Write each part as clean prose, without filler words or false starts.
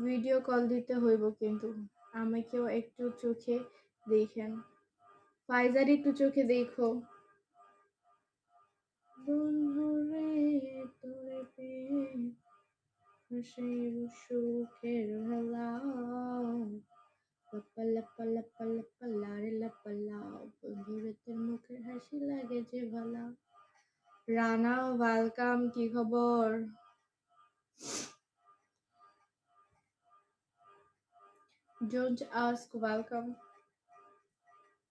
Video call দিতে হইব কিন্তু আমাকেও একটু চোখে দেখেন। ফাইজার একটু চোখে দেখো। বন্ধুরে তোরে পেয়ে হাসিব সুখের হেলা লাপা লাপা লাপা লাপা লারে লাপা লাও বন্ধুরে তোর মুখের হাসি লাগে যে ভালা। রানা ওয়েলকাম, কি খবর? Don't ask, welcome.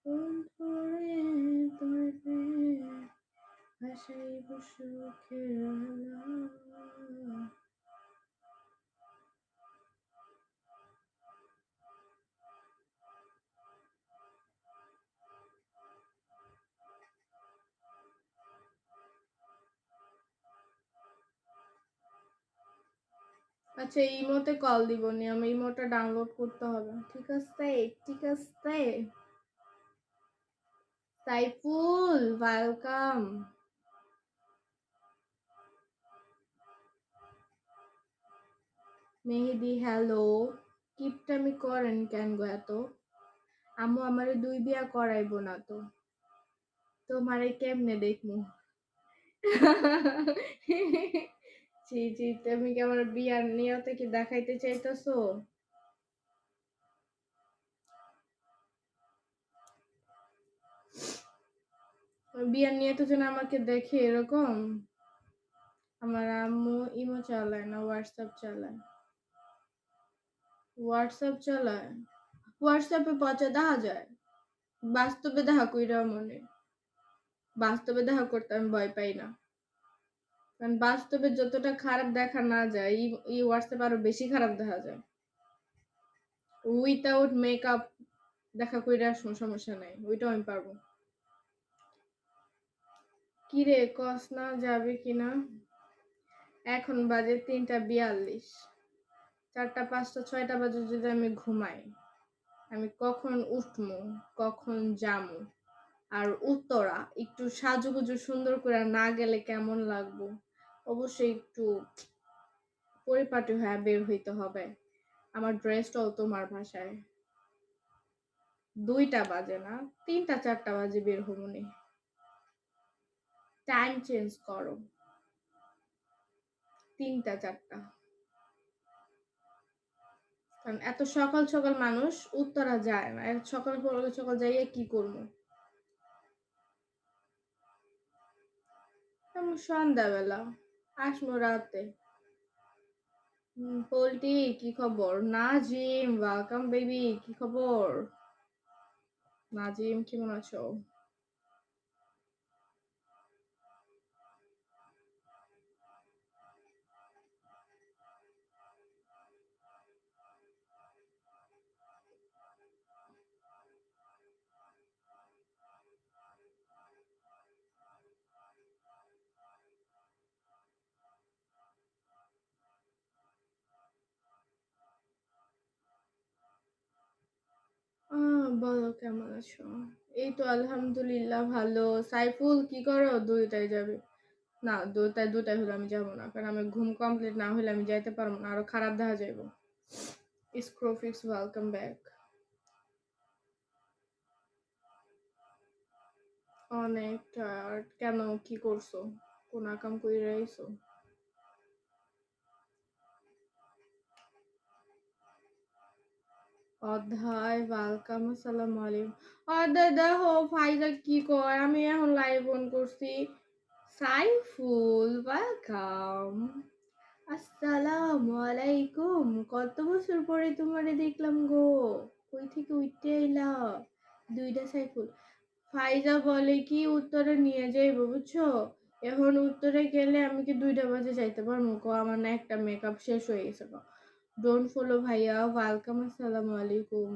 বন্ধুরে তোরে পেয়ে হাসিব সুখের হেলা। আচ্ছা, ইমোতে কল দিব নি, আমি ইমোটা ডাউনলোড করতে হবে। ঠিক আছে, ঠিক আছে। সাইফুল ওয়েলকাম। মেহেদি হ্যালো। কিপটামি করেন কেন গো এত? আম্মু আমারে 2 বিয়া করাইবো না তো, তোমারে কেমনে দেখমু? জি জি, তুমি কি আমার বিয়ার নিয়তে কি দেখাইতে চাইতেছো? বিয়ার নিয়তে যেন আমাকে দেখে এরকম? আমার আম্মু ইমো চালায় না, হোয়াটসঅ্যাপ চালায়। হোয়াটসঅ্যাপ চালায়? হোয়াটসঅ্যাপে পচা দেখা যায়, বাস্তবে দেখা কইরা মনে। বাস্তবে দেখা করতে আমি ভয় পাই না, কারণ বাস্তবে যতটা খারাপ দেখা না যায় এই হোয়াটসঅ্যাপ আরো বেশি খারাপ দেখা যায়। উইথাউট মেকআপ দেখা কইরা সমস্যা নাই, ওইটাও আমি পারবো। কি রে, কস না যাবে কিনা? এখন বাজে 3:42। 4টা 5টা 6টা বাজে যদি আমি ঘুমাই, আমি কখন উঠমু, কখন যামু? আর উত্তরা একটু সাজুগুজু সুন্দর করে না গেলে কেমন লাগবো? অবশ্যই একটু পরিপাটি হয়ে বের হইতে হবে। আমার ড্রেসটাও তোমার ভাষায় 2টা বাজে না, 3টা 4টা বাজে বের হবনি। টাইম চেঞ্জ করো, 3টা 4টা। কারণ এত সকাল সকাল মানুষ উত্তরা যায় না, সকাল সকাল যাইয়ে কি করবো? আমি সন্ধ্যাবেলা আসমো রাতে। পোল্টি কি খবর? নাজিম ওয়েলকাম বেবি, কি খবর? নাজিম কেমন আছো? বলো কেমন আছো? এই তো আলহামদুলিল্লাহ ভালো। সাইফুল কি করো? 2টায় যাবে? না, 2টায় হলে আমি যাবো না, কারণ আমি ঘুম কমপ্লিট না হলে আমি যাইতে পারবো না, আরো খারাপ দেখা যাইব। স্ক্রোফিক্স ওয়েলকাম ব্যাক। অনেক টায়ার্ড। কেন, কি করছো? কোন আকাম কইরা আইছো? অধ্যায় ওয়েলকাম, আসসালামু আলাইকুম। অধ্যায় দেখো ফাইজা কি কয়, আমি এখন লাইভ অন করছি। সাইফুল ওয়েলকাম, আসসালামু আলাইকুম। কত বছর পরে তোমারে দেখলাম গো, কই থেকে উঠতে এলা? 2টা সাইফুল। ফাইজা বলে কি উত্তরে নিয়ে যাইবো, বুঝছো? এখন উত্তরে গেলে আমি কি 2টা বাজে যাইতে পারবো? কো আমার না একটা মেকআপ শেষ হয়ে গেছে। ডোন্ট ফলো ভাইয়া, ওয়েলকাম, আসসালামু আলাইকুম।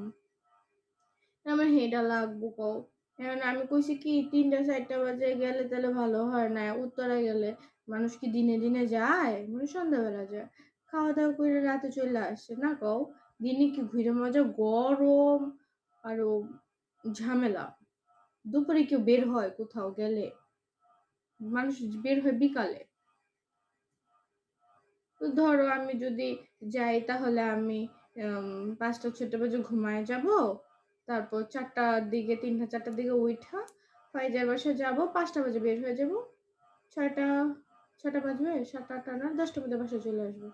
আমার হেডা লাগবো কও। এখন আমি কইছি কি 3টা 4টা বাজে গেলে তাহলে ভালো হয় না? উত্তরা গেলে মানুষ কি দিনে দিনে যায়? মানে সন্ধ্যাবেলা যায়, খাওয়া দাওয়া করে রাতে চলে আসে না কও? দিনে কি ঘুরে মজা, গরম আরো ঝামেলা। দুপুরে কেউ বের হয় কোথাও গেলে? মানুষ বের হয় বিকালে। তো ধরো আমি যদি যাই তাহলে আমি ৫টা-৬টা বাজে ঘুমায়ে যাবো। তারপর ৪টার দিকে ৩টা-৪টার দিকে উইঠা ফাইজার বাসায় যাবো। ৫টা বাজে বের হয়ে যাবো। ৬টা বাজবে? ৭টা, ৮টা না ১০টার মধ্যে বাসায় চলে আসবো।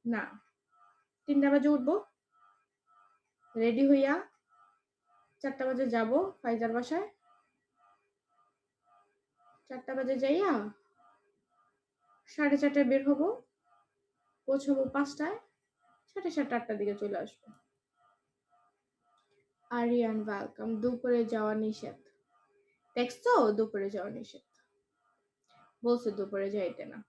না, ৩টা বাজে উঠবো। রেডি হইয়া ৪টা বাজে যাবো ফাইজার বাসায়। ৪টা বাজে যাইয়া ৪:৩০টায় বের হবো। পৌঁছাবো ৫টায়। ৭:৩০ ৮টার দিকে চলে আসবো। আরিয়ান ওয়েলকাম। দুপুরে যাওয়া নিষেধ। দেখছো? দুপুরে যাওয়া নিষেধ। বলছে দুপুরে যাইতে না।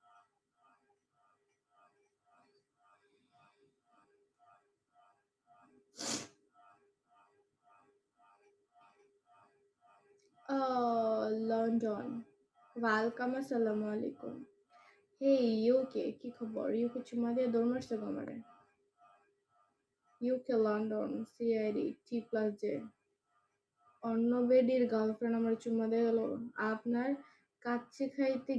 লন্ডন। ওয়েলকাম, আসসালামু আলাইকুম। হেই ইউকে, কি খবর? ইউকে চুমা দিয়ে দৌড় মারছে আমারে। UK London, CID, T+J। অন্য বেডির গার্লফ্রেন্ড আমার চুমা দিয়ে গেল। আপনার কাচ্চি খাইতে